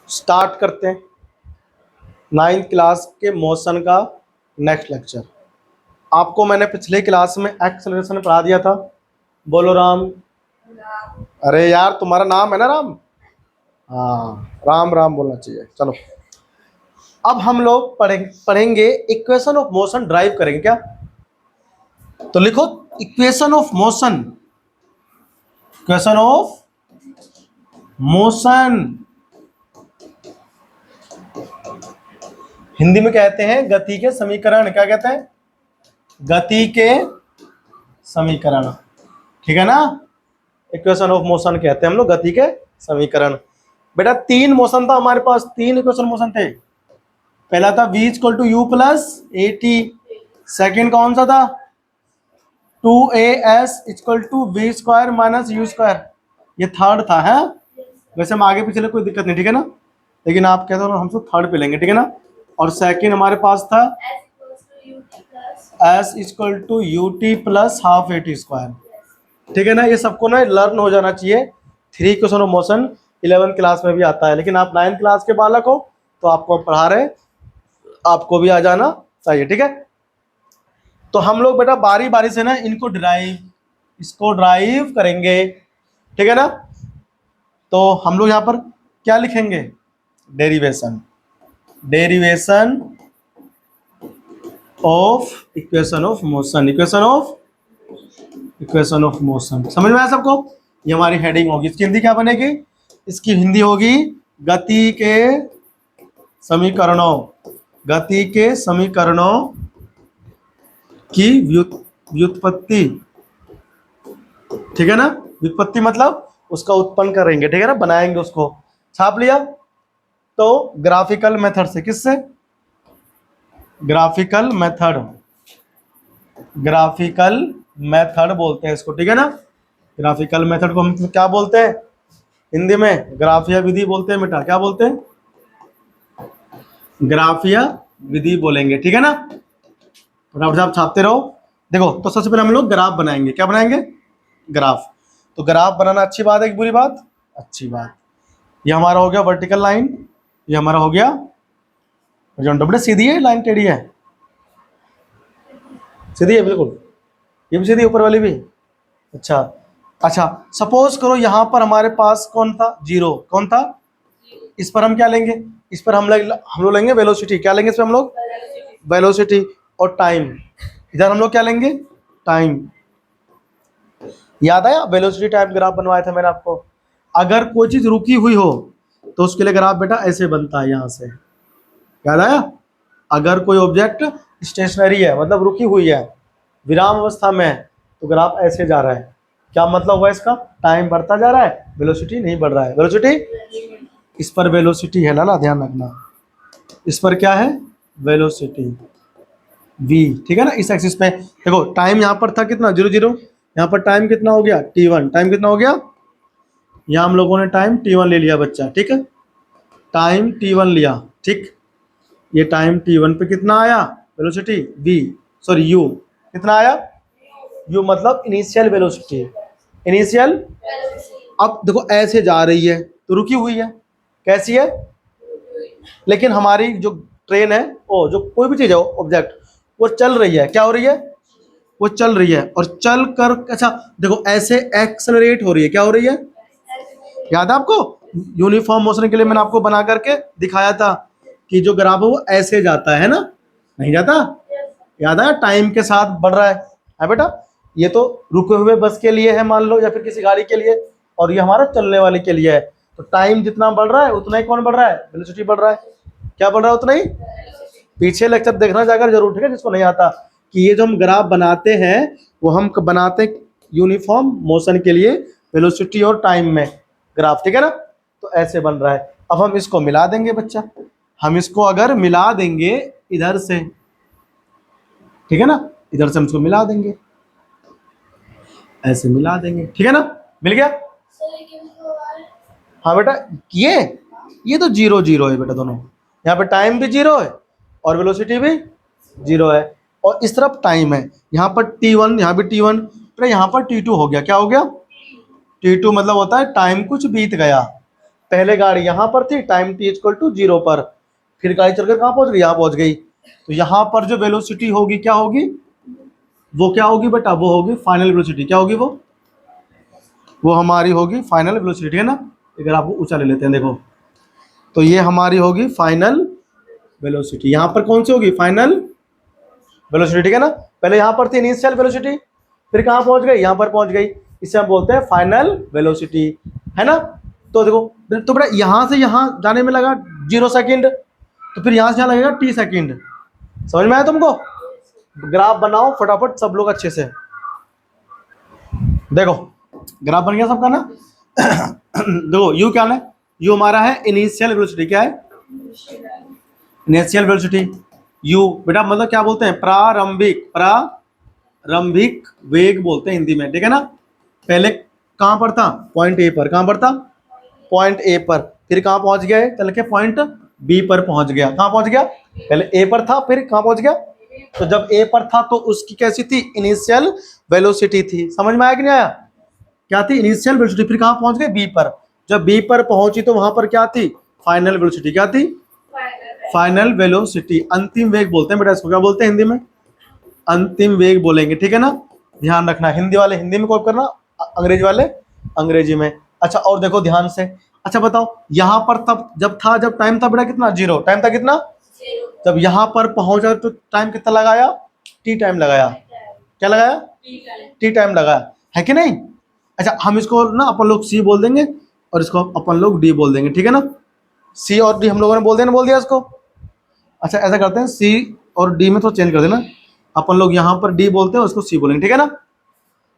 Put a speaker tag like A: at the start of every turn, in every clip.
A: Start करते हैं 9th class के मोशन का नेक्स्ट लेक्चर। आपको मैंने पिछले क्लास में एक्सेलरेशन पढ़ा दिया था। बोलो राम। अरे यार तुम्हारा नाम है ना राम? हाँ, राम राम बोलना चाहिए। चलो अब हम लोग पढ़ेंगे इक्वेशन ऑफ मोशन ड्राइव करेंगे क्या। तो लिखो equation of motion. Equation of motion Hindi में कहते हैं गति के समीकरण। क्या कहते हैं? गति के समीकरण। ठीक है ना? इक्वेशन ऑफ मोशन कहते हैं हम लोग गति के समीकरण। बेटा 3 मोशन था हमारे पास, 3 इक्वेशन मोशन थे। पहला था v equal to u plus a t. Second कौन सा था? 2as equal to v square minus u square. ये थर्ड था है। वैसे हम आगे पीछे कोई दिक्कत नहीं, ठीक है ना, लेकिन आप कहते हो हम तो थर्ड पे लेंगे, ठीक है ना। और सेकेंड हमारे पास था s equal to u t plus half a t square. ठीक है ना। ये सबको ना लर्न हो जाना चाहिए। 3 equation of motion 11th class में भी आता है, लेकिन आप 9th क्लास के बालक हो तो आपको पढ़ा रहे, आपको भी आ जाना चाहिए। ठीक है। तो हम लोग बेटा बारी बारी से ना इसको ड्राइव करेंगे, ठीक है ना। तो हम लोग यहाँ पर क्या लिखेंगे? Derivation of equation of motion. Equation of motion समझ में आया सबको? ये हमारी हेडिंग होगी। इसकी हिंदी क्या बनेगी? इसकी हिंदी होगी गति के समीकरणों की व्युत्पत्ति। ठीक है ना। व्युत्पत्ति मतलब उसका उत्पन्न करेंगे, ठीक है ना, बनाएंगे उसको। छाप लिया? तो ग्राफिकल मेथड से। किससे? ग्राफिकल मेथड बोलते हैं इसको, ठीक है ना। ग्राफिकल मेथड को हम क्या बोलते हैं हिंदी में? ग्राफिया विधि बोलते हैं बेटा। क्या बोलते हैं? ग्राफिया विधि बोलेंगे, ठीक है ना। फटाफट आप छापते रहो। देखो तो सबसे पहले हम लोग ग्राफ बनाएंगे। क्या बनाएंगे? ग्राफ। तो ग्राफ बनाना अच्छी बात है कि बुरी बात? अच्छी बात। ये हमारा हो गया वर्टिकल लाइन, ये हमारा हो गया हॉरिजॉन्टल। सीधी है लाइन टेढ़ी है? सीधी है बिल्कुल। ये भी सीधी, ऊपर वाली भी। अच्छा सपोज करो यहाँ पर हमारे पास कौन था? जीरो। कौन था? इस पर हम क्या लेंगे? इस पर हम लोग लेंगे वेलोसिटी। क्या लेंगे इस पर हम लोग? वेलोसिटी। और टाइम इधर हम लोग क्या लेंगे? टाइम। याद आया? वेलोसिटी टाइम ग्राफ बनवाया था मैंने आपको। अगर कोई चीज रुकी हुई हो तो उसके लिए ग्राफ बेटा ऐसे बनता है, यहां से। याद आया? अगर कोई ऑब्जेक्ट स्टेशनरी है मतलब रुकी हुई है, विराम अवस्था में है, तो ग्राफ ऐसे जा रहा है। क्या मतलब हुआ इसका? टाइम बढ़ता जा रहा है, वेलोसिटी नहीं बढ़ रहा है। वेलोसिटी, इस पर वेलोसिटी है ना, ध्यान रखना। इस पर क्या है? वेलोसिटी v, ठीक है ना। इस एक्सिस पे देखो टाइम यहाँ पर था कितना? 0 0। यहाँ पर टाइम कितना हो गया? t1। टाइम कितना हो गया? यहाँ हम लोगों ने टाइम t1 ले लिया बच्चा, ठीक है। टाइम t1 लिया, ठीक। ये टाइम t1 पे कितना आया वेलोसिटी? v, sorry u। कितना आया? u मतलब इनिशियल वेलोसिटी। अब देखो ऐसे जा रही है तो रुकी हुई है। कैसी है? लेकिन हमारी जो ट्रेन है, जो कोई भी चीज है ऑब्जेक्ट, वो चल रही है। क्या हो रही है? वो चल रही है। और चल कर अच्छा देखो ऐसे एक्सेलरेट हो रही है। क्या हो रही है? याद है आपको? यूनिफॉर्म मोशन के लिए मैंने आपको बना करके दिखाया था कि जो ग्राफ है वो ऐसे जाता है ना, नहीं जाता? याद है? टाइम के साथ बढ़ रहा है बेटा। ये तो रुके हुए बस के लिए है मान लो, या फिर किसी गाड़ी के लिए, और ये हमारा चलने वाले के लिए है। तो टाइम जितना बढ़ रहा है उतना ही कौन बढ़ रहा है? वेलोसिटी बढ़ रहा है। क्या बढ़ रहा है? उतना ही। पीछे लेक्चर देखना जाकर जरूर, ठीक है, जिसको नहीं आता, कि ये जो हम ग्राफ बनाते हैं वो हम बनाते हैं यूनिफॉर्म मोशन के लिए, वेलोसिटी और टाइम में ग्राफ, ठीक है ना। तो ऐसे बन रहा है। अब हम इसको मिला देंगे बच्चा। हम इसको अगर मिला देंगे इधर से, ठीक है ना, इधर से हम इसको मिला देंगे, ऐसे मिला देंगे, ठीक है ना। मिल गया? हाँ बेटा, ये तो 0 0 है बेटा दोनों। यहाँ पे टाइम भी 0 है और वेलोसिटी भी 0 है। और इस तरफ टाइम है। यहाँ पर t1, यहाँ भी t1, तो यहाँ पर t2 हो गया। क्या हो गया? t2 मतलब होता है टाइम कुछ बीत गया। पहले गाड़ी यहाँ पर थी, टाइम टी इक्वल टू 0 पर, फिर गाड़ी चलकर कहाँ पहुंच गई, यहाँ पहुंच गई। तो यहाँ पर जो वेलोसिटी होगी क्या होगी, वो क्या होगी बेटा, वो होगी फाइनल वेलोसिटी। क्या होगी वो हमारी होगी फाइनल वेलोसिटी, है ना। अगर आपको ऊंचा ले लेते हैं, देखो, तो ये हमारी होगी फाइनल वेलोसिटी। यहाँ पर कौन सी होगी, फाइनल वेलोसिटी, ठीक है ना। पहले यहाँ पर थी इनिशियल वेलोसिटी, फिर कहाँ पहुंच गई, यहाँ पर पहुंच गई, इसे हम बोलते हैं फाइनल वेलोसिटी, है ना। तो देखो, तो बेटा यहाँ से यहाँ जाने में लगा 0 सेकेंड, तो फिर यहाँ से यहाँ लगेगा t सेकेंड। समझ में आया तुमको। ग्राफ बनाओ फटाफट सब लोग अच्छे से। देखो ग्राफ बन गया सबका ना। देखो u क्या है, u हमारा है इनिशियल वेलोसिटी। क्या है, इनिशियल वेलोसिटी। u बेटा मतलब क्या बोलते हैं, प्रारंभिक वेग बोलते हैं हिंदी में, ठीक है ना। पहले कहां पर था, पॉइंट ए पर, कहां पर था, पॉइंट ए पर, फिर कहां पहुंच गया, चल के पॉइंट बी पर पहुंच गया। कहां पहुंच गया, पहले ए पर था, फिर कहां पहुंच गया। तो जब ए पर था तो उसकी कैसी थी, इनिशियल वेलोसिटी थी। समझ में आया कि नहीं आया, क्या थी, इनिशियल वेलोसिटी। फिर कहां पहुंच गए, बी पर। जब बी पर पहुंची तो वहां पर क्या थी, फाइनल वेलोसिटी। क्या थी, फाइनल वेलोसिटी। अंतिम वेग बोलते हैं बेटा इसको। क्या बोलते हैं हिंदी में, अंतिम वेग बोलेंगे, ठीक है ना। ध्यान रखना, हिंदी वाले हिंदी में कॉपी करना, अंग्रेजी वाले अंग्रेजी में। अच्छा और देखो ध्यान से, अच्छा बताओ यहाँ पर तब जब टाइम था बेटा कितना, 0 टाइम था, कितना, जब यहाँ पर पहुंचा तो टाइम कितना लगाया, t टाइम लगाया। क्या लगाया, t टाइम लगाया, है कि नहीं। अच्छा हम इसको ना अपन लोग c बोल देंगे और इसको अपन लोग d बोल देंगे, ठीक है ना। c और d हम लोगों ने बोल दिया इसको। अच्छा ऐसा करते हैं, c और d में तो चेंज कर देना, अपन लोग यहाँ पर d बोलते हैं उसको c बोलेंगे, ठीक है ना।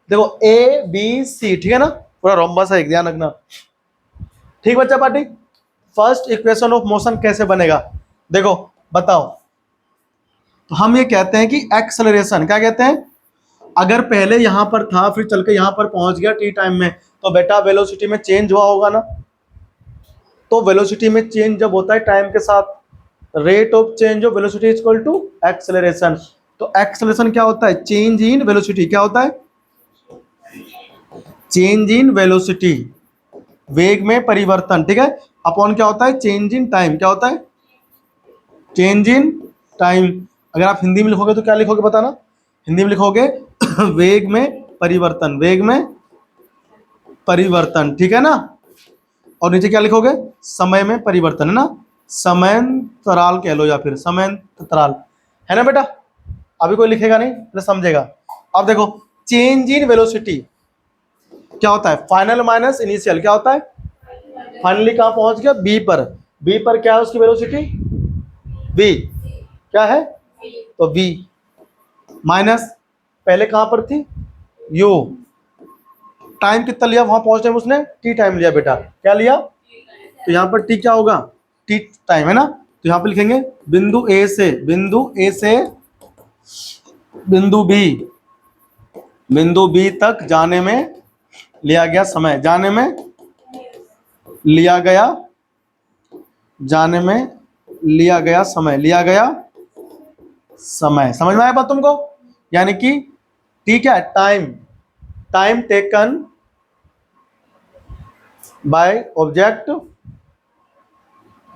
A: देखो a b c, ठीक है ना, पूरा रोम्बस है, ध्यान रखना, ठीक बच्चा party. First equation of motion कैसे बनेगा, देखो बताओ। तो हम ये कहते हैं कि एक्सेलरेशन, क्या कहते हैं, अगर पहले यहां पर था फिर चल के यहां पर पहुंच गया t टाइम में, तो बेटा वेलोसिटी में चेंज हुआ होगा ना। तो वेलोसिटी में चेंज जब होता है टाइम के साथ, rate of change of velocity is equal to acceleration. तो एक्सेलरेशन क्या होता है, चेंज इन वेलोसिटी। क्या होता है, चेंज इन वेलोसिटी, वेग में परिवर्तन, ठीक है। अपॉन क्या होता है, चेंज इन टाइम। क्या होता है, चेंज इन टाइम। अगर आप हिंदी में लिखोगे तो क्या लिखोगे बताना, हिंदी में लिखोगे वेग में परिवर्तन, वेग में परिवर्तन, ठीक है ना। और नीचे क्या लिखोगे, समय में परिवर्तन, है ना, समयांतराल कह लो या फिर समयांतराल, है ना बेटा। अभी कोई लिखेगा नहीं तो समझेगा। अब देखो चेंज इन वेलोसिटी क्या होता है, फाइनल माइनस इनिशियल। क्या होता है, फाइनली कहां पहुंच गया, बी पर। बी पर क्या है उसकी वेलोसिटी, बी, क्या है, तो बी माइनस पहले कहां पर थी, यू, टाइम कितना लिया वहां पहुंचने में उसने, टी टाइम लिया बेटा। क्या लिया, तो यहाँ पर टी क्या होगा, टी टाइम, है ना। तो यहाँ पे लिखेंगे बिंदु ए से बिंदु बी तक जाने में लिया गया समय, समय। समझ में आया बात तुमको, यानी कि टी क्या है, टाइम टेकन बाय ऑब्जेक्ट।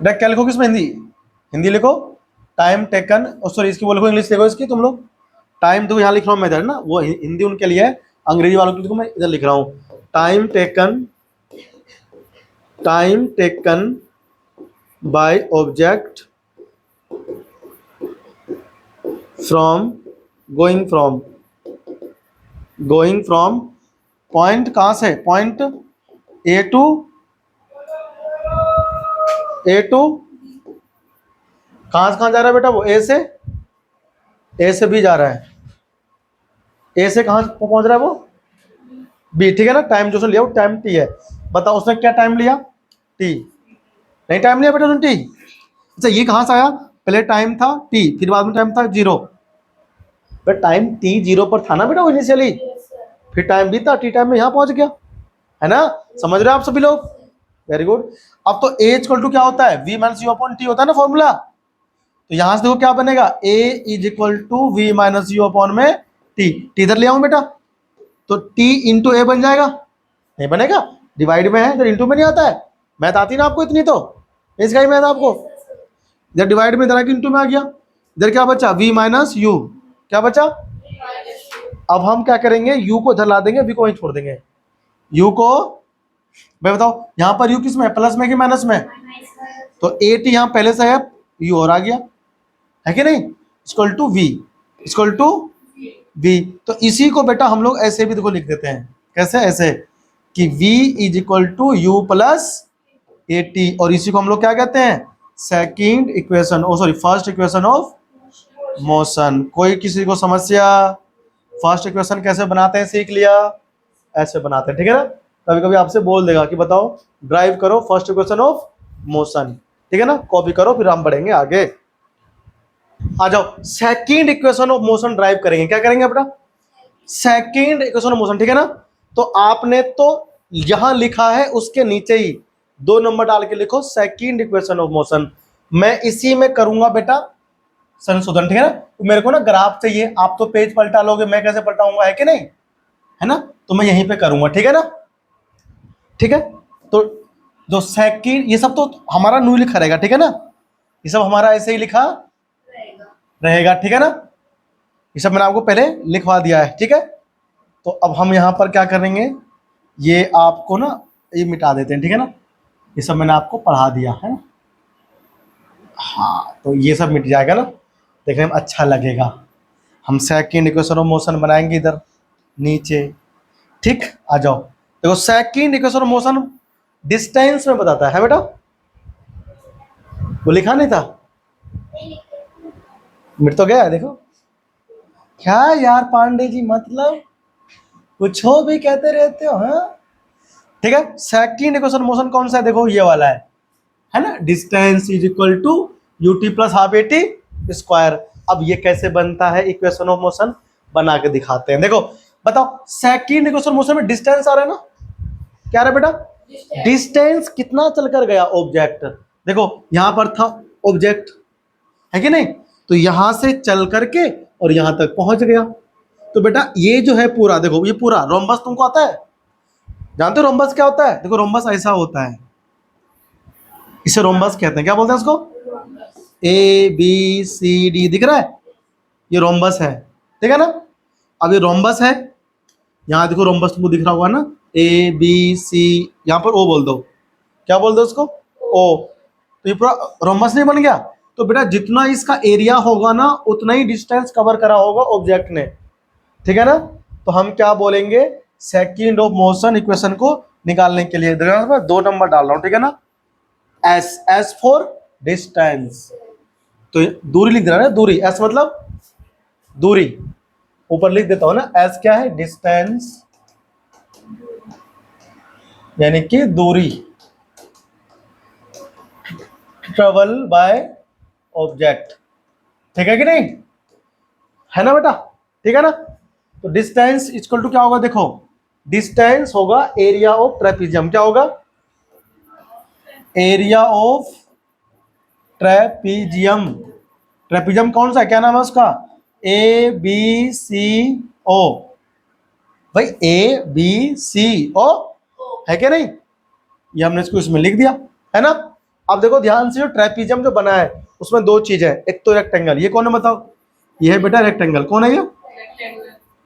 A: क्या लिखोगे इसमें, हिंदी लिखो, टाइम टेकन, सॉरी इसकी वो लिखो, इंग्लिश लिखो इसकी तुम लोग। टाइम तो यहाँ लिख रहा हूँ मैं इधर ना, वो हिंदी उनके लिए है, अंग्रेजी वालों के लिए मैं इधर लिख रहा हूँ। Time taken by object from going from point, कहाँ से, पॉइंट ए टू कहाँ से कहाँ जा रहा है बेटा, वो ए से बी जा रहा है। ए से कहाँ पहुंच रहा है वो, बी, ठीक है ना। टाइम जो उसने लिया वो टाइम टी है। बताओ उसने क्या टाइम लिया, टी, नहीं टाइम लिया बेटा उसने टी। अच्छा ये कहाँ से आया, पहले टाइम था टी, फिर बाद में टाइम था 0। बट टाइम टी 0 पर था ना बेटा वो इनिशियली, फिर टाइम भी था, टी टाइम में यहाँ पहुंच गया, है ना। समझ रहे हो आप सभी लोग, वेरी गुड। अब तो ए इक्वल टू क्या होता है, v minus u upon T होता है ना फॉर्मूला। तो यहां से देखो क्या बनेगा, a is equal to v minus u upon में टी इधर ले आऊं बेटा, तो t इंटू ए बन जाएगा, नहीं बनेगा, डिवाइड में है तो इंटू में नहीं आता है, मैथ आती ना आपको इतनी, तो इसका ही मैथ आपको। इधर डिवाइड में इधर इंटू में आ गया, इधर क्या बचा v माइनस यू, क्या बचा। अब हम क्या करेंगे, u को इधर ला देंगे, v को वहीं छोड़ देंगे। u को भाई बताओ यहाँ पर u किस में, प्लस में कि माइनस में, तो 8 यहाँ पहले से है, u और आ गया है कि नहीं, equal to v, equal to v। तो इसी को बेटा हम लोग ऐसे भी देखो लिख देते हैं, कैसे, ऐसे कि v is equal to u plus 80, और इसी को हम लोग क्या कहते हैं, second equation, oh sorry first equation of motion. कोई किसी को समस्या, फर्स्ट इक्वेशन कैसे बनाते हैं सीख लिया, ऐसे बनाते हैं, ठीक है ना। कभी कभी आपसे बोल देगा कि बताओ ड्राइव करो फर्स्ट इक्वेशन ऑफ मोशन, ठीक है ना, कॉपी करो फिर हम बढ़ेंगे आगे। आ जाओ, second equation of motion drive करेंगे, क्या करेंगे बेटा, सेकंड इक्वेशन ऑफ मोशन, ठीक है ना। तो आपने तो यहां लिखा है उसके नीचे ही 2 नंबर डाल के लिखो सेकंड इक्वेशन ऑफ मोशन। मैं इसी में करूंगा बेटा संशोधन, ठीक है ना। तो मेरे को ना ग्राफ चाहिए, आप तो पेज पलटा लोगे, मैं कैसे पलटाऊंगा, है कि नहीं, है ना, तो मैं यहीं पे करूंगा, ठीक है ना, ठीक है। तो जो सेकंड, ये सब तो हमारा न्यू लिखा रहेगा, ठीक है ना, ये सब हमारा ऐसे ही लिखा रहेगा, ठीक है ना, ये सब मैंने आपको पहले लिखवा दिया है, ठीक है। तो अब हम यहाँ पर क्या करेंगे, ये आपको ना ये मिटा देते हैं, ठीक है ना, ये सब मैंने आपको पढ़ा दिया है ना, हाँ, तो ये सब मिट जाएगा ना, देखने में अच्छा लगेगा। हम सेकंड इक्वेशन ऑफ मोशन बनाएंगे इधर नीचे, ठीक। आ जाओ, देखो second equation of motion distance में बताता है बेटा, वो लिखा नहीं था, मिट तो गया है, देखो क्या यार पांडे जी, मतलब कुछ हो भी कहते रहते हो, हाँ, ठीक है। सेकंड इक्वेशन मोशन कौन सा है, देखो ये वाला है ना, distance is equal to ut plus half a t square. अब ये कैसे बनता है इक्वेशन ऑफ मोशन, बना के दिखाते हैं, देखो बताओ। सेकंड इक्वेशन मोशन में डिस्टेंस आ रहा है ना, क्या आ रहा है बेटा, डिस्टेंस कितना चलकर गया ऑब्जेक्ट, देखो यहां पर था ऑब्जेक्ट, है कि नहीं, तो यहां से चल करके और यहां तक पहुंच गया। तो बेटा ये जो है पूरा, देखो ये पूरा रोम्बस तुमको आता है, जानते हो रोम्बस क्या होता है, देखो रोम्बस ऐसा होता है, इसे रोम्बस कहते हैं, क्या बोलते हैं इसको, ABCD दिख रहा है, ये रोम्बस है, ठीक है ना। अब ये रोम्बस है, यहाँ देखो रोम्बस तुमको दिख रहा होगा ना, ABC, यहाँ पर O बोल दो, क्या बोल दो उसको, O, तो ये पूरा रोम्बस नहीं बन गया। तो बेटा जितना इसका एरिया होगा ना उतना ही डिस्टेंस कवर करा होगा ऑब्जेक्ट ने, ठीक है ना। तो हम क्या बोलेंगे, सेकंड ऑफ मोशन इक्वेशन को निकालने के लिए 2 नंबर डाल रहा हूं, ठीक है ना, S फॉर डिस्टेंस, तो दूरी लिख देना ना, दूरी, S मतलब दूरी, ऊपर लिख देता हूं ना, S क्या है, डिस्टेंस यानी कि दूरी, ट्रेवल बाय ऑब्जेक्ट, ठीक है कि नहीं, है ना बेटा, ठीक है ना। तो डिस्टेंस इक्वल टू क्या होगा, देखो डिस्टेंस होगा एरिया ऑफ ट्रेपीजियम, क्या होगा, एरिया ऑफ ट्रेपीजियम, ट्रेपीजियम कौन सा है, क्या नाम है उसका, ABCO, भाई ABCO, है क्या नहीं, ये हमने इसको इसमें लिख दिया, है ना। अब देखो ध्यान से, जो ट्रेपीजियम जो बना है उसमें 2 चीज है, एक तो रेक्टेंगल, ये कौन है बताओ, ये है बेटा रेक्टेंगल, कौन है ये,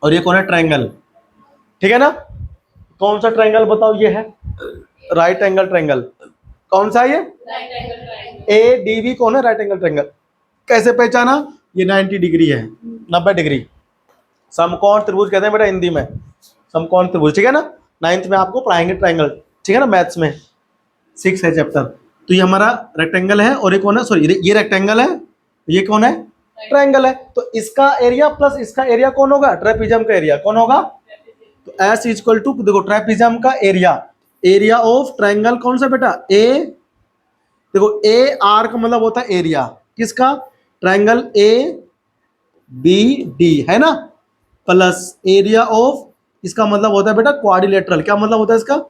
A: और ये कौन है, ट्रायंगल, ठीक है ना। कौन सा ट्रायंगल बताओ, ये है राइट एंगल ट्रायंगल, कौन सा है ये, ADB कौन है, राइट एंगल ट्रायंगल। कैसे पहचाना, ये 90 डिग्री है, 90 डिग्री, समकोण त्रिभुज कहते हैं बेटा हिंदी में, समकोण त्रिभुज, ठीक है ना। 9th में आपको पढ़ाएंगे ट्रायंगल, ठीक है ना, मैथ्स में 6 है चैप्टर। तो ये हमारा रेक्टेंगल है, और ये कौन है, सॉरी ये रेक्टेंगल है, ये कौन है, ट्रायंगल है। तो इसका एरिया प्लस इसका एरिया कौन होगा, ट्रेपीजियम का एरिया कौन होगा, तो S इक्वल टू, देखो ट्रेपीजियम का एरिया, एरिया ऑफ ट्रायंगल कौन सा बेटा, देखो AR का मतलब होता है एरिया किसका, ट्रायंगल ABD, है ना, प्लस एरिया ऑफ, इसका मतलब होता है बेटा क्वाड्रिलेटरल, क्या मतलब होता है इसका,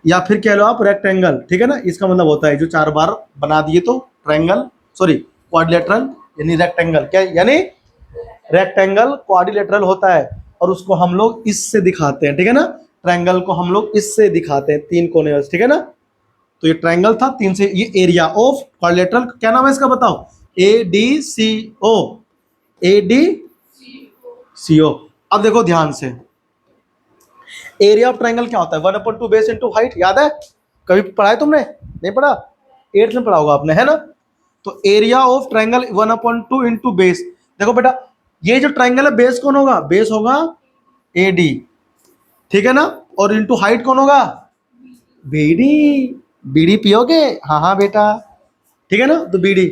A: या फिर कह लो आप रेक्टेंगल, ठीक है ना, इसका मतलब होता है जो 4 बार बना दिए तो ट्रायंगल, सॉरी क्वाड्रिलेटरल यानी रेक्टेंगल, क्या यानी रेक्टेंगल क्वाड्रिलेटरल होता है, और उसको हम लोग इससे दिखाते हैं, ठीक है ना, ट्रायंगल को हम लोग इससे दिखाते हैं, 3 कोने, ठीक है ना। तो ये ट्रायंगल था 3 से, ये एरिया ऑफ क्वाड्रिलेटरल क्या नाम है इसका बताओ? ADCO, ADCO। अब देखो ध्यान से, एरिया ऑफ ट्रायंगल क्या होता है? 1/2 बेस इंटू हाइट, याद है? कभी पढ़ा है तुमने? नहीं पढ़ा? 8th में पढ़ा होगा आपने, है ना? तो area of triangle 1/2 into base. देखो बेटा, ये जो ट्रायंगल है बेस कौन होगा? बेस होगा AD, ठीक है ना? और इंटू हाइट कौन होगा? BD। BD पियोगे? हाँ हाँ बेटा, ठीक है ना? तो BD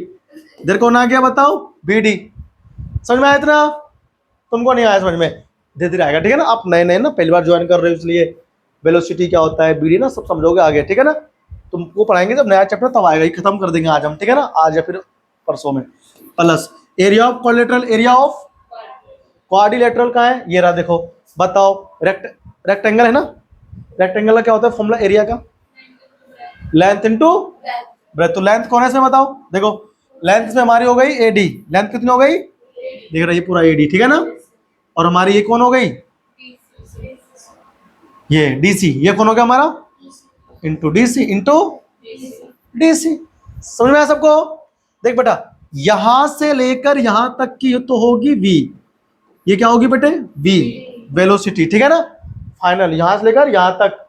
A: इधर कौन आ गया बताओ? BD। समझ में आया इतना? तुमको नहीं आया समझ में? धीरे धीरे आएगा, ठीक है ना? आप नए नए ना पहली बार ज्वाइन कर रहे हो, इसलिए वेलोसिटी क्या होता है, BD ना सब समझोगे आगे, ठीक है ना? तुमको पढ़ाएंगे जब नया चैप्टर तब आएगा, ये खत्म कर देंगे आज हम, ठीक है ना? आज या फिर परसों में। Plus area of quadrilateral, area of quadrilateral कहाँ है? ये रहा, देखो बताओ। रेक्टेंगल है ना? रेक्टेंगल का क्या होता है फॉर्मूला एरिया का? Length into breadth. तो लेंथ कौन है इसमें बताओ? देखो लेंथ में हमारी हो गई AD, लेंथ कितनी हो गई? देख रहा है ये पूरा AD, ठीक है ना? और हमारी ये कौन हो गई? ये DC। ये कौन हो गया हमारा? Into DC into DC। समझ में आया सबको? देख बेटा, यहां से लेकर यहां तक की तो होगी V, ये क्या होगी बेटे? V वेलोसिटी, ठीक है ना? फाइनल यहां से लेकर यहां तक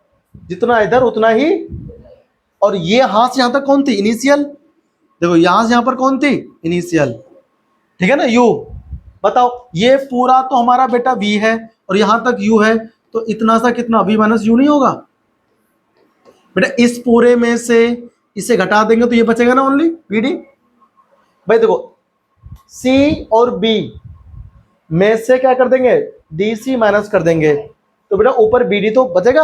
A: जितना इधर उतना ही। और ये यहां से यहां तक कौन थी? इनिशियल। देखो यहां से यहां पर कौन थी? इनिशियल, ठीक है ना? U। बताओ ये पूरा तो हमारा बेटा V है और यहां तक U है, तो इतना सा कितना V माइनस U नहीं होगा बेटा? इस पूरे में से इसे घटा देंगे तो ये बचेगा ना ओनली BD। भाई देखो C और B में से क्या कर देंगे? DC माइनस कर देंगे, तो बेटा ऊपर BD तो बचेगा।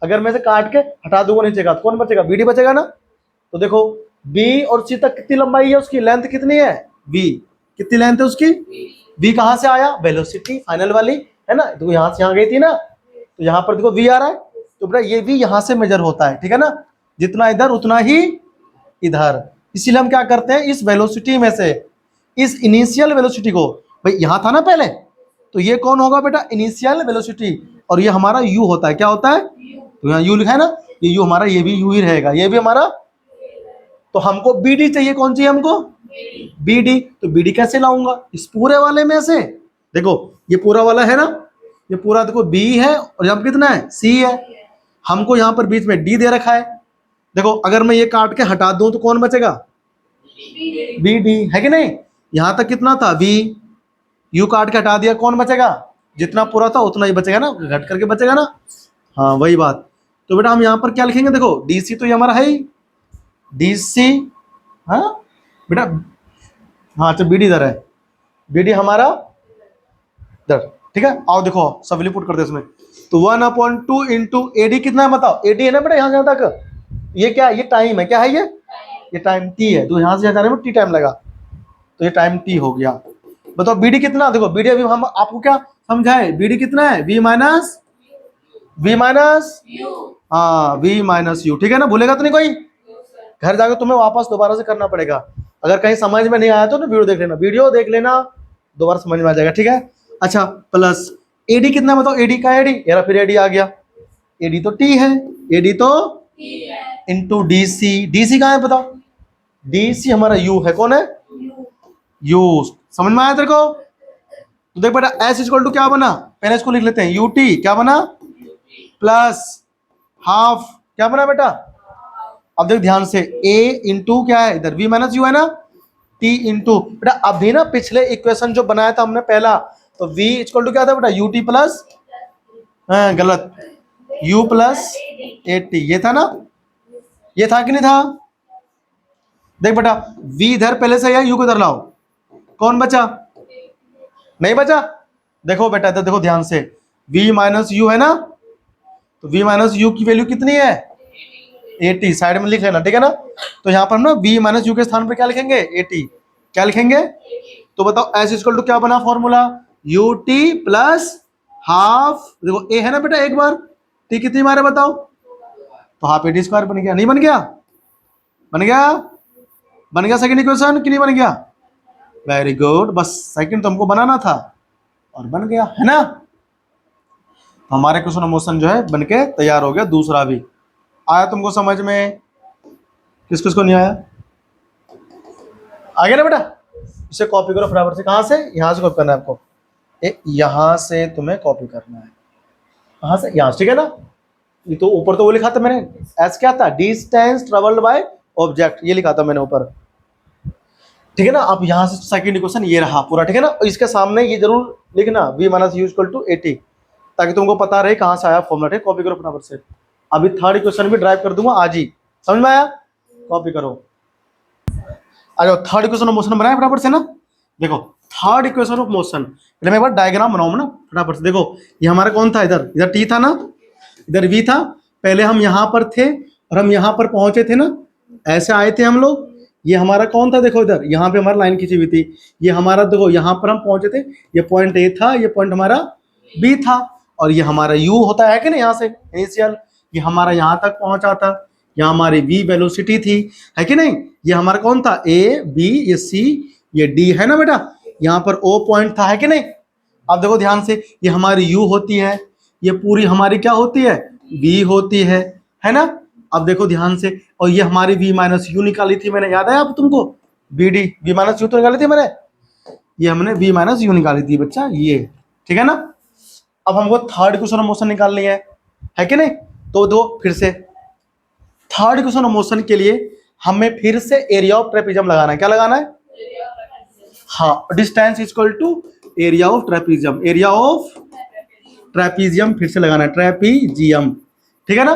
A: अगर मैं से काट के हटा दूंगा नीचे का तो कौन बचेगा? BD बचेगा ना? तो देखो B और C तक कितनी लंबाई है उसकी? लेंथ कितनी है? V। कितनी लेंथ है उसकी? V कहां से आया? वेलोसिटी फाइनल वाली, है ना? तो यहां से यहां गई थी ना, तो यहां पर देखो V आ रहा है, तो बेटा ये V यहां से मेजर होता है, ठीक है ना? जितना इधर उतना ही इधर। इसीलिए हम क्या करते हैं, इस वेलोसिटी में से इस इनिशियल वेलोसिटी को, भाई यहां था ना पहले, तो ये कौन होगा बेटा? Initial velocity. और ये हमारा U होता है, क्या होता है? तो यहाँ U लिखा है ना, ये U हमारा, ये भी U ही रहेगा, ये भी हमारा। तो हमको BD चाहिए, कौन चाहिए हमको? BD। तो BD कैसे लाऊंगा? इस पूरे वाले में से। देखो ये पूरा वाला है ना, ये पूरा देखो B है और यहाँ पर कितना है? C है। हमको यहाँ पर बीच में D दे रखा है। देखो अगर मैं ये काट के हटा दूं तो कौन बचेगा? BD, है कि नहीं? यहां तक कितना था? V। U काट के हटा दिया, कौन बचेगा? जितना पूरा था उतना ही बचेगा ना, घट करके बचेगा ना? हाँ वही बात। तो बेटा हम यहाँ पर क्या लिखेंगे? देखो DC तो ये हमारा है ही, DC। हाँ बेटा, हाँ अच्छा BD इधर है, BD हमारा इधर, ठीक है? आओ देखो सब पुट कर दे इसमें। तो 1/2 इंटू AD कितना है बताओ? AD है ना बेटा यहाँ से यहाँ तक, ये क्या है? ये टाइम है, क्या है ये टाइम T है। तो यहाँ से यहाँ जाने में T टाइम लगा, तो ये टाइम T हो गया। बताओ BD कितना? देखो BD अभी हम आपको क्या समझाए? BD कितना है? V माइनस हाँ V माइनस U, ठीक है ना? भूलेगा तो नहीं कोई? घर जाकर तुम्हें वापस दोबारा से करना पड़ेगा। अगर कहीं समझ में नहीं आया तो ना वीडियो देख लेना, दोबारा समझ में आ जाएगा, ठीक है? अच्छा प्लस AD कितना बताओ? AD का AD, यार फिर AD आ गया, AD तो T है, AD तो इंटू DC। DC कहाँ है बताओ? DC हमारा U है, कौन है? U। समझ में आया तेरे को? तो देख बेटा S इक्वल टू क्या बना? पहले इसको लिख लेते हैं, UT क्या बना? प्लस हाफ क्या बना बेटा? अब देख ध्यान से, A इंटू क्या है इधर? V माइनस U है ना? T इंटू बेटा अभी ना पिछले इक्वेशन जो बनाया था हमने पहला, तो V इक्वल टू क्या था बेटा? UT प्लस, गलत, U प्लस AT, ये था ना? ये था कि नहीं था? देख बेटा V इधर पहले से है, U को इधर लाओ, कौन बचा? नहीं बचा। देखो बेटा इधर देखो ध्यान से, V माइनस U है ना, तो V माइनस U की वैल्यू कितनी है? 80, साइड में लिख लेना, ठीक है ना? तो यहाँ पर हम ना V माइनस U के स्थान पर क्या लिखेंगे? 80। क्या लिखेंगे? तो बताओ S इक्वल टू क्या बना फॉर्मूला? UT प्लस हाफ, देखो A है ना बेटा, एक बार T कितनी बार है बताओ? तो हाफ AD स्क्वायर बन गया, नहीं बन गया? बन गया, बन गया सेकंड इक्वेशन कि नहीं बन गया? वेरी गुड, बस सेकंड तो हमको बनाना था और बन गया, है ना? हमारे क्वेश्चन मोशन जो है बनके तैयार हो गया। दूसरा भी आया तुमको समझ में? किस किस को नहीं आया? आ गया ना बेटा? इसे कॉपी करो फटाफट से। कहाँ से? यहाँ से कॉपी करना है आपको। यहाँ से तुम्हें कॉपी करना है, कहाँ से? यहाँ से, ठीक है ना? ये तो ऊपर तो वो लिखा था मैंने, एस क्या था? डिस्टेंस ट्रेवल्ड बाय ऑब्जेक्ट, ये लिखा था मैंने ऊपर, ठीक है ना? अब यहाँ से सेकंड इक्वेशन ये रहा पूरा, ठीक है ना? इसके सामने ये जरूर लिखना v minus u equal to 80, ताकि तुमको पता रहे कहाँ से आया फॉर्मूला, ठीक? कॉपी करो फटाफट से। अभी थर्ड इक्वेशन भी ड्राइव कर दूंगा आज ही, समझ में आया? कॉपी करो। आ जाओ, थर्ड इक्वेशन ऑफ मोशन बनाए फटाफट से ना। देखो थर्ड इक्वेशन ऑफ मोशन, पहले मैं एक बार डायग्राम बनाऊँ ना फटाफट से। देखो ये हमारा कौन था? इधर इधर टी था ना, इधर वी था। पहले हम यहाँ पर थे और हम यहाँ पर पहुंचे थे ना, ऐसे आए थे हम लोग। ये हमारा कौन था? देखो इधर यहाँ पे हमारी लाइन खींची हुई थी। ये हमारा देखो यहाँ पर हम पहुंचे थे, ये पॉइंट ए था, ये पॉइंट हमारा बी था, और ये हमारा यू होता है कि नहीं, यहाँ से इनिशियल, ये हमारा यहाँ तक पहुंचा था। यहाँ हमारी वी वेलोसिटी थी, है कि नहीं? ये हमारा कौन था? ए बी, ये सी, ये डी, है ना बेटा? यहाँ पर ओ पॉइंट था, है कि नहीं? अब देखो ध्यान से, ये हमारी यू होती है, ये पूरी हमारी क्या होती है? बी होती है ना? अब देखो ध्यान से, और ये हमारी v माइनस यू निकाली थी मैंने, याद है आप तुमको? B d, v minus u तो निकाली थी मैंने, ये हमने v माइनस यू निकाली थी बच्चा, ये, ठीक है ना? अब हमको थर्ड इक्वेशन ऑफ मोशन निकालनी है कि नहीं? तो दो फिर से थर्ड इक्वेशन ऑफ मोशन के लिए हमें फिर से एरिया ऑफ ट्रेपेजियम लगाना है। क्या लगाना है? हाँ, distance equal to area of trapezium, area of trapezium फिर से लगाना है, ट्रेपेजियम, ठीक है ना?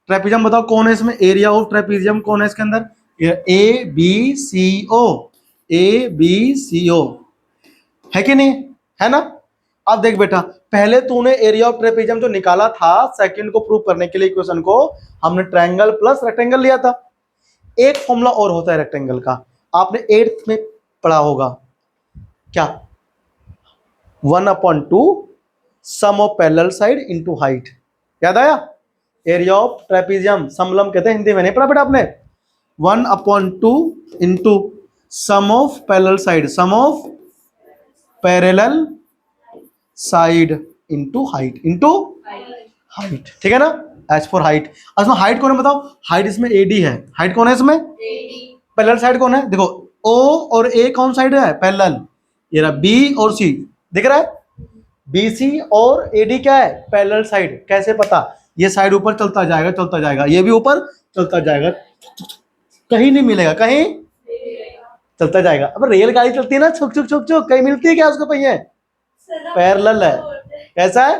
A: ट्रेपेजियम बताओ कौन है इसमें? एरिया ऑफ ट्रेपेजियम कौन है इसके अंदर? A B C O, A B C ओ, है कि नहीं? है ना? अब देख बेटा, पहले तूने एरिया ऑफ ट्रेपेजियम जो निकाला था सेकंड को प्रूव करने के लिए इक्वेशन को, हमने ट्रायंगल प्लस रेक्टेंगल लिया था। एक फॉर्मूला और होता है रेक्टेंगल का, आपने 8th में पढ़ा होगा, क्या? 1/2 sum of parallel side into height, याद आया? एरिया ऑफ ट्रेपेजियम समलम कहते हैं हिंदी में, नहीं पढ़ा बेटा आपने? 1/2 into sum of parallel side, sum of parallel side into height, into height, ठीक है ना? As for height. इसमें हाइट कौन है बताओ? हाइट इसमें एडी है। हाइट कौन है इसमें? पैरेलल साइड कौन है? देखो ओ और ए कौन साइड है? पैरेलल। ये रहा बी और सी, दिख रहा है? बीसी और एडी क्या है? Parallel side. कैसे पता? ये साइड ऊपर चलता जाएगा, चलता जाएगा, ये भी ऊपर चलता जाएगा, कहीं नहीं मिलेगा, कहीं चलता जाएगा। अब रेल गाड़ी चलती है ना, छुक छुक छुक छुक, कहीं मिलती है क्या उसको पहिए? पैरेलल है। कैसा है?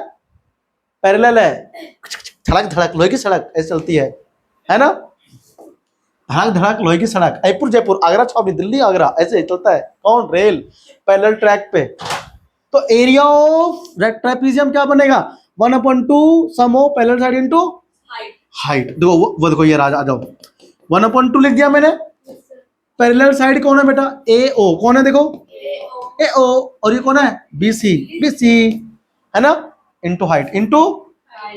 A: पैरेलल है, धड़क धड़क लोहे की सड़क ऐसे चलती है ना? धड़क धड़क लोहे की सड़क, जयपुर जयपुर, आगरा छावनी, दिल्ली आगरा, ऐसे चलता है। कौन? रेल, पैरेलल ट्रैक पे। तो एरिया ऑफ ट्रेपेजियम क्या बनेगा? 1/2 sum of parallel side into height. देखो वो देखो, ये आ जाओ, 1/2 लिख दिया मैंने। पैरेलल साइड कौन है बेटा? ए ओ, कौन है? देखो ए ओ, और ये कौन है? बी सी, बी सी, है ना? इनटू हाइट, इनटू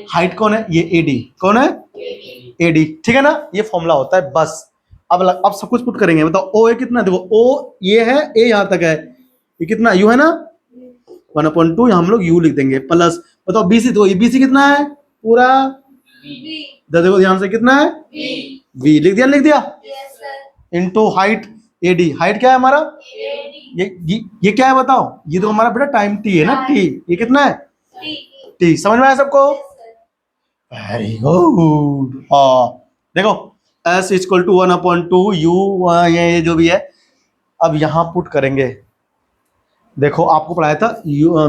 A: हाइट कौन है? ये एडी, कौन है? एडी, ठीक है ना? ये फॉर्मूला होता है बस। अब सब कुछ पुट करेंगे। बताओ ओ ए कितना? देखो ओ ये है, ए यहां तक है, ये कितना? यू है ना? 1/2 हम लोग यू लिख देंगे, प्लस बताओ बीसी, तो ये बीसी कितना है? पूरा देखो ध्यान से, कितना है? वी लिख दिया, लिख दिया, इनटू हाइट एडी। हाइट क्या है हमारा? ये क्या है बताओ? ये तो हमारा बेटा टाइम टी है ना, टी। ये कितना है? टी। समझ में आया सबको? Very good. हाँ देखो, एस इक्वल टू 1/2 यू, ये जो भी है। अब यहां पुट करेंगे। देखो आपको पढ़ाया था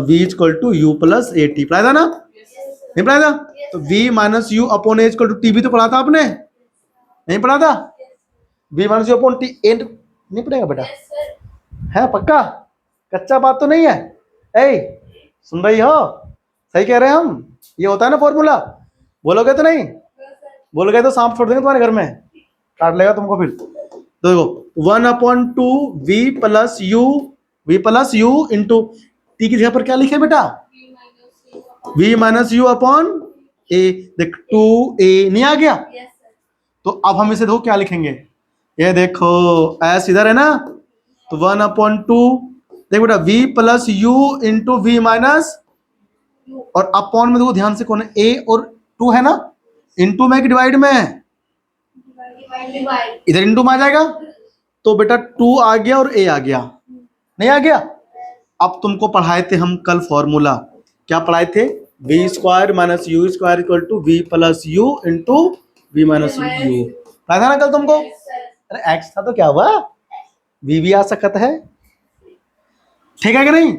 A: v equal to u plus a t, पढ़ाया था ना? नहीं पढ़ाया था? तो v minus u upon a equal to t भी तो पढ़ा था आपने, नहीं पढ़ा था? v minus u upon t, and नहीं पढ़ेगा बेटा? है पक्का? कच्चा बात तो नहीं है? सुन रही हो? सही कह रहे हैं हम? ये होता है ना फॉर्मूला, बोलोगे तो नहीं? बोलोगे तो सांप छोड़ देंगे तुम्हारे घर में, काट लेगा तुमको फिर। तो देखो 1/2 v plus u into T की जगह पर क्या लिखे बेटा? v माइनस यू अपॉन ए। देख 2a नहीं आ गया? तो अब हम इसे देखो क्या लिखेंगे, ये देखो एस इधर है ना, तो 1/2 देख बेटा v plus u into v minus, और अपॉन में देखो ध्यान से कौन है? a और 2 है ना, इंटू में कि डिवाइड में? इधर इंटू में आ जाएगा, तो बेटा 2 आ गया और a आ गया, नहीं आ गया। अब तुमको पढ़ाए थे हम कल फॉर्मूला, क्या पढ़ाए थे, v square minus u square equal to v plus u into v minus u, पढ़ाया था ना कल तुमको। अरे x था तो क्या हुआ, v भी आ सकता है, ठीक है कि नहीं।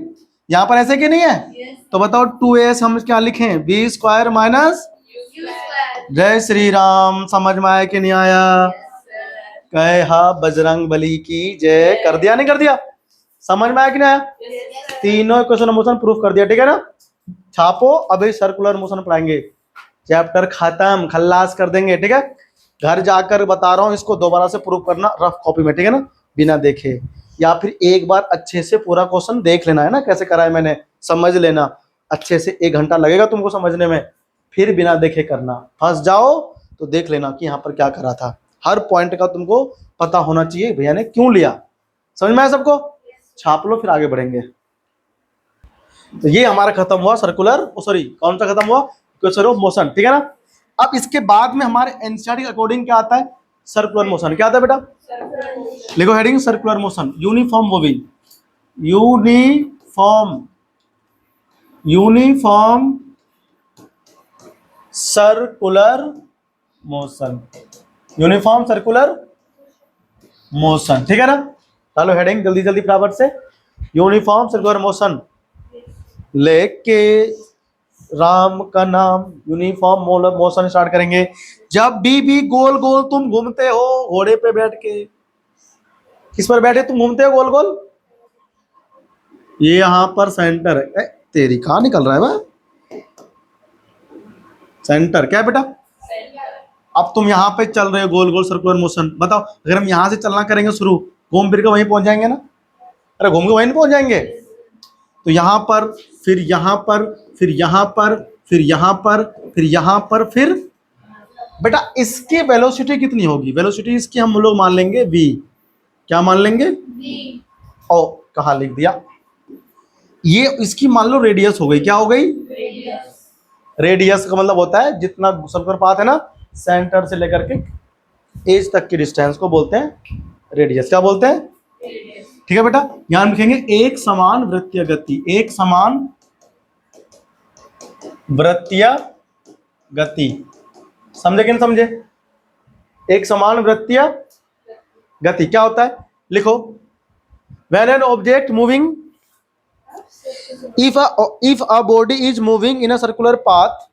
A: यहाँ पर ऐसे कि नहीं है, तो बताओ 2as हम क्या लिखें, v स्क्वायर माइनस, जय श्री राम, समझ में आया कि नहीं आया, कहे हा बजरंग बली की जय, कर दिया नहीं कर दिया, समझ में आया कि नहीं आया, तीनों इक्वेशन मोशन प्रूफ कर दिया, ठीक है ना। छापो, अभी सर्कुलर मोशन पढ़ाएंगे, चैप्टर खत्म, खल्लास कर देंगे, ठीक है। घर जाकर बता रहा हूं, इसको दोबारा से प्रूफ करना रफ कॉपी में, ठीक है ना, बिना देखे, या फिर एक बार अच्छे से पूरा क्वेश्चन देख लेना है ना, कैसे करा है मैंने, समझ लेना अच्छे से, 1 घंटा लगेगा तुमको समझने में, फिर बिना देखे करना, फंस जाओ तो देख लेना कि यहाँ पर क्या करा था, हर पॉइंट का तुमको पता होना चाहिए भैया ने क्यों लिया, समझ में आया सबको, छाप लो फिर आगे बढ़ेंगे। तो ये हमारा खत्म हुआ सर्कुलर, सॉरी कौन सा खत्म हुआ, इक्वेशन ऑफ मोशन, ठीक है ना। अब इसके बाद में हमारे एनसीईआरटी के अकॉर्डिंग क्या आता है, सर्कुलर मोशन, क्या आता है बेटा, लिखो heading circular motion, uniform moving, uniform circular motion, uniform circular motion, ठीक है ना। चलो हेडिंग जल्दी जल्दी फटाफट से, यूनिफॉर्म सर्कुलर मोशन, लेके राम का नाम, यूनिफॉर्म मोशन स्टार्ट करेंगे। जब भी गोल गोल तुम घूमते हो घोड़े पे बैठ के, किस पर बैठे तुम घूमते हो गोल गोल, ये यहां पर सेंटर है, तेरी कहां निकल रहा है वह सेंटर, क्या है बेटा, अब तुम यहाँ पे चल रहे हो गोल गोल सर्कुलर मोशन, बताओ अगर हम यहाँ से चलना करेंगे शुरू, घूम फिर के वहीं पहुंच जाएंगे ना, अरे घूम के वहीं नहीं पहुंच जाएंगे, तो यहाँ पर फिर यहाँ पर फिर यहाँ पर फिर यहाँ पर फिर यहाँ पर, फिर बेटा इसकी वेलोसिटी कितनी होगी, वेलोसिटी इसकी हम लोग मान लेंगे v, क्या मान लेंगे v, ओ कहाँ लिख दिया, ये इसकी मान लो रेडियस हो गई, क्या हो गई, रेडियस का मतलब होता है जितना सर्कुलर पाथ है ना, सेंटर से लेकर के एज तक की डिस्टेंस को बोलते हैं रेडियस, क्या बोलते हैं, ठीक है बेटा। यहां लिखेंगे एक समान वृत्तीय गति, एक समान वृत्तीय गति, समझे कि नहीं समझे, एक समान वृत्तीय गति क्या होता है, लिखो, when an object moving, if a body is moving in a circular path,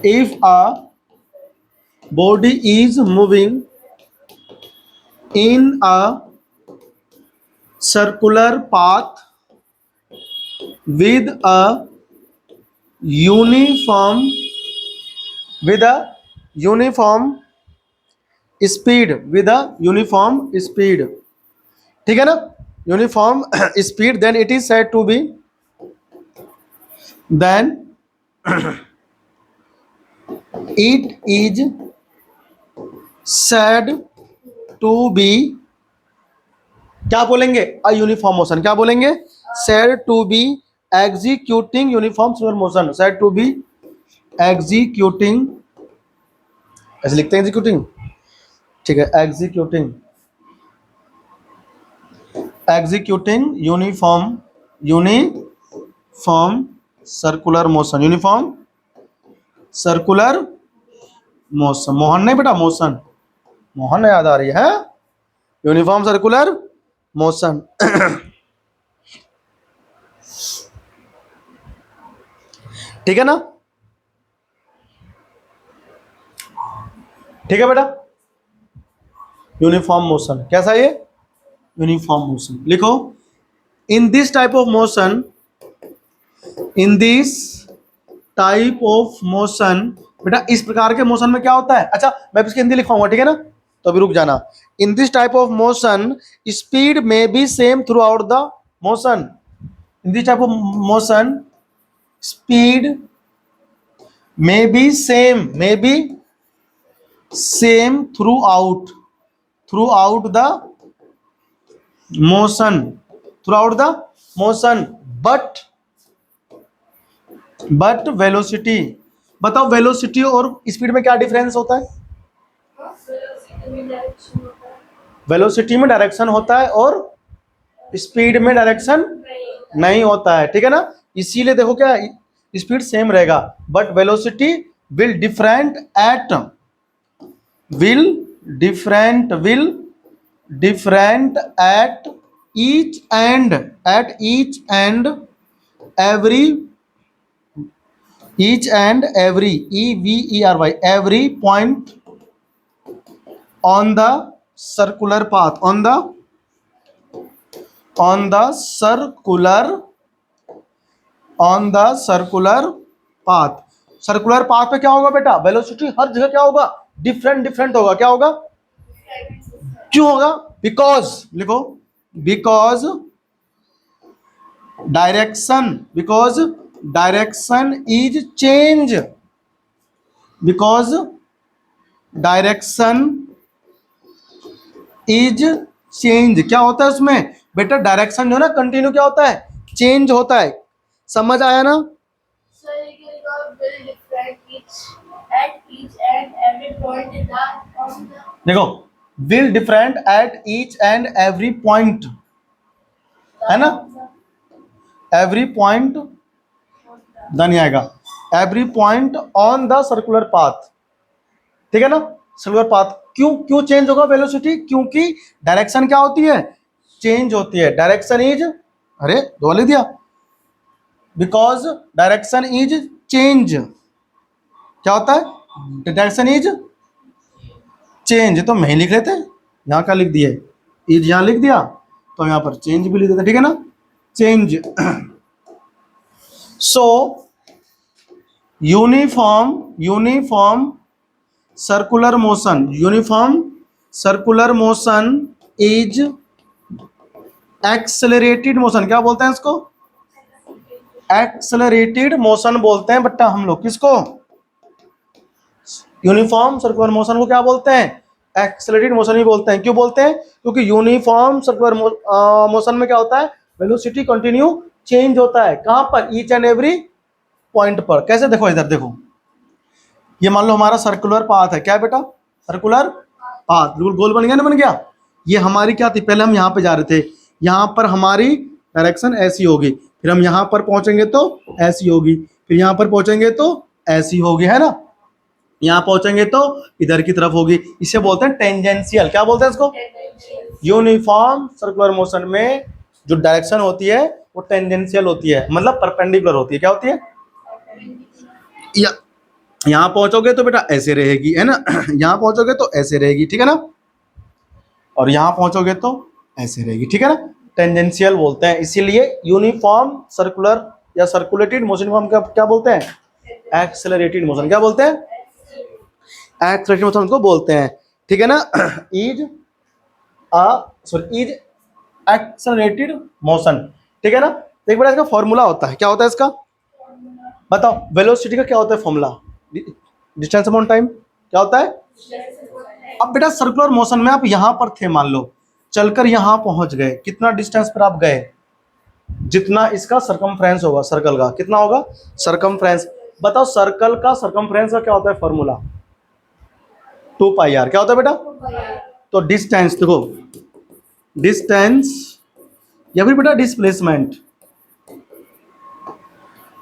A: if a body is moving in a circular path with a uniform speed, ठीक है ना, uniform speed, then it is said to be, then it is said to be, क्या बोलेंगे, a uniform motion, क्या बोलेंगे, said to be executing uniform circular motion, said to be executing, ऐसे लिखते हैं executing, ठीक है, executing uniform circular motion, uniform circular motion, Mohan नहीं बेटा मोशन, मोहन याद आ रही है, यूनिफॉर्म सर्कुलर मोशन ठीक है ना, ठीक है बेटा, यूनिफॉर्म मोशन कैसा है ये, यूनिफॉर्म मोशन, लिखो, इन this type of motion, in this type of motion, बेटा इस प्रकार के मोशन में क्या होता है, अच्छा मैं इसकी हिंदी लिखवाऊंगा, ठीक है ना, तो अभी रुक जाना, in this type of motion speed में be same throughout the motion, in this type of motion speed में be same throughout the motion, but velocity बताओ वेलोसिटी और स्पीड में क्या डिफरेंस होता है? वेलोसिटी में डायरेक्शन होता है और स्पीड में डायरेक्शन नहीं होता है, ठीक है ना। इसीलिए देखो क्या स्पीड सेम रहेगा but velocity will different at will different at each and every every point on the circular path on the circular path। Circular path पे क्या होगा बेटा? वेलोसिटी हर जगह क्या होगा? डिफरेंट होगा। क्या होगा? क्यों होगा? बिकॉज लिखो, because direction is change, because direction is change. क्या होता है उसमें बेटा? डायरेक्शन जो है ना कंटिन्यू क्या होता है? चेंज होता है। समझ आया ना? देखो will different at each and every point, है ना? एवरी पॉइंट नहीं आएगा, every point on the circular path, ठीक है ना। सर्कुलर पाथ क्यों चेंज होगा वेलोसिटी? क्योंकि डायरेक्शन क्या होती है? चेंज होती है। डायरेक्शन इज, अरे दो लिख दिया, बिकॉज डायरेक्शन इज चेंज। क्या होता है? Direction is change. तो मैं लिख लेते, यहाँ का लिख दिए, इज यहाँ लिख दिया तो यहाँ पर चेंज भी लिख देते, ठीक है ना। Change. So uniform circular motion is accelerated motion. क्या बोलते हैं इसको? एक्सेलरेटेड मोशन बोलते हैं बट्टा हम लोग। किसको? यूनिफॉर्म सर्कुलर मोशन को क्या बोलते हैं? एक्सेलरेटेड मोशन ही बोलते हैं। क्यों बोलते हैं? क्योंकि यूनिफॉर्म सर्कुलर मोशन में क्या होता है? वेलोसिटी कंटिन्यू चेंज होता है। कहां पर? ईच एंड एवरी पॉइंट पर। कैसे? देखो इधर देखो, ये मान लो हमारा सर्कुलर पाथ है। क्या है बेटा? Circular path. बिल्कुल गोल बन गया ना? बन गया। ये हमारी क्या थी? पहले हम यहाँ पे जा रहे थे, यहाँ पर हमारी डायरेक्शन ऐसी होगी, फिर हम यहाँ पर पहुंचेंगे तो ऐसी होगी, फिर यहाँ पर पहुंचेंगे तो ऐसी होगी, है ना। यहाँ पहुंचेंगे तो इधर की तरफ होगी। इसे बोलते हैं टेंजेंशियल। क्या बोलते हैं इसको? यूनिफॉर्म सर्कुलर मोशन में जो डायरेक्शन होती है वो टेंजेंशियल होती है, मतलब परपेंडिकुलर होती है। क्या होती है? यहाँ पहुंचोगे तो बेटा ऐसे रहेगी, है ना। यहाँ पहुंचोगे तो ऐसे रहेगी, ठीक है ना, और यहाँ पहुंचोगे तो ऐसे रहेगी, ठीक है ना। टेंजेंशियल बोलते हैं। इसीलिए यूनिफॉर्म सर्कुलर या सर्कुलेटेड मोशन को हम क्या बोलते हैं? Accelerated motion. क्या बोलते हैं? एक्सेलरेटेड मोशन को बोलते हैं, ठीक है ना। इज एक्सेलरेटेड मोशन, ठीक है ना। तो एक बड़ा इसका फॉर्मूला होता है। क्या होता है इसका? बताओ। वेलोसिटी का क्या होता है फॉर्मूला? Distance upon time. क्या होता है? अब बेटा सर्कुलर मोशन में आप यहां पर थे, मान लो चलकर यहां पहुंच गए, कितना डिस्टेंस पर आप गए? जितना इसका सरकमफ्रेंस होगा सर्कल का, कितना होगा सरकमफ्रेंस? बताओ सर्कल का सरकमफ्रेंस का क्या होता है फॉर्मूला? 2πr। क्या होता है बेटा? तो डिस्टेंस देखो, डिस्टेंस या फिर बेटा डिस्प्लेसमेंट,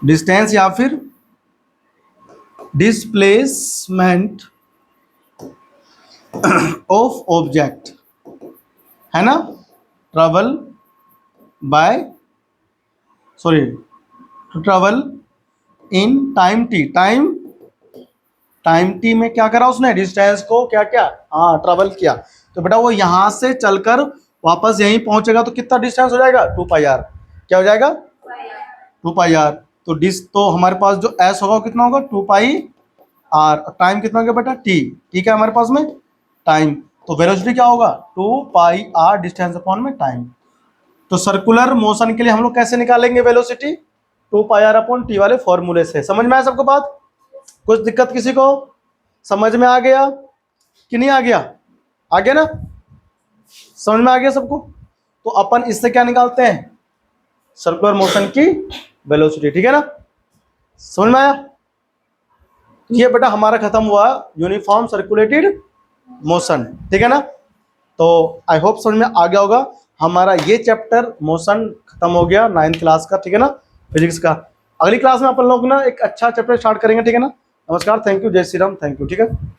A: डिस्टेंस या फिर डिस्प्लेसमेंट ऑफ ऑब्जेक्ट, है ना। Travel by travel in time T. Time T में क्या करा उसने? डिस्टेंस को क्या ट्रेवल किया। तो बेटा वो यहां से चलकर वापस यहीं पहुंचेगा तो कितना डिस्टेंस हो जाएगा? 2πr। क्या हो जाएगा? 2πr। तो हमारे पास जो s होगा कितना होगा? 2πr। टाइम कितना होगा बेटा? t। ठीक है हमारे पास में टाइम, तो वेलोसिटी क्या होगा? 2πr डिस्टेंस अपॉन में टाइम। तो सर्कुलर मोशन के लिए हम लोग कैसे निकालेंगे वेलोसिटी? 2πr अपॉन t वाले फॉर्मूले से। समझ में आया सबको बात? कुछ दिक्कत किसी को? समझ में आ गया कि नहीं आ गया? आ गया ना? समझ में आ गया सबको? तो अपन इससे क्या निकालते हैं? सर्कुलर मोशन की वेलोसिटी, ठीक है ना। समझ में आया? तो ये बेटा हमारा खत्म हुआ यूनिफॉर्म सर्कुलेटेड मोशन, ठीक है ना। तो आई होप समझ में आ गया होगा। हमारा ये चैप्टर मोशन खत्म हो गया 9th क्लास का, ठीक है ना, फिजिक्स का। अगली क्लास में अपन लोग ना एक अच्छा चैप्टर स्टार्ट करेंगे, ठीक है ना। नमस्कार, थैंक यू, जय श्री राम, थैंक यू, ठीक है।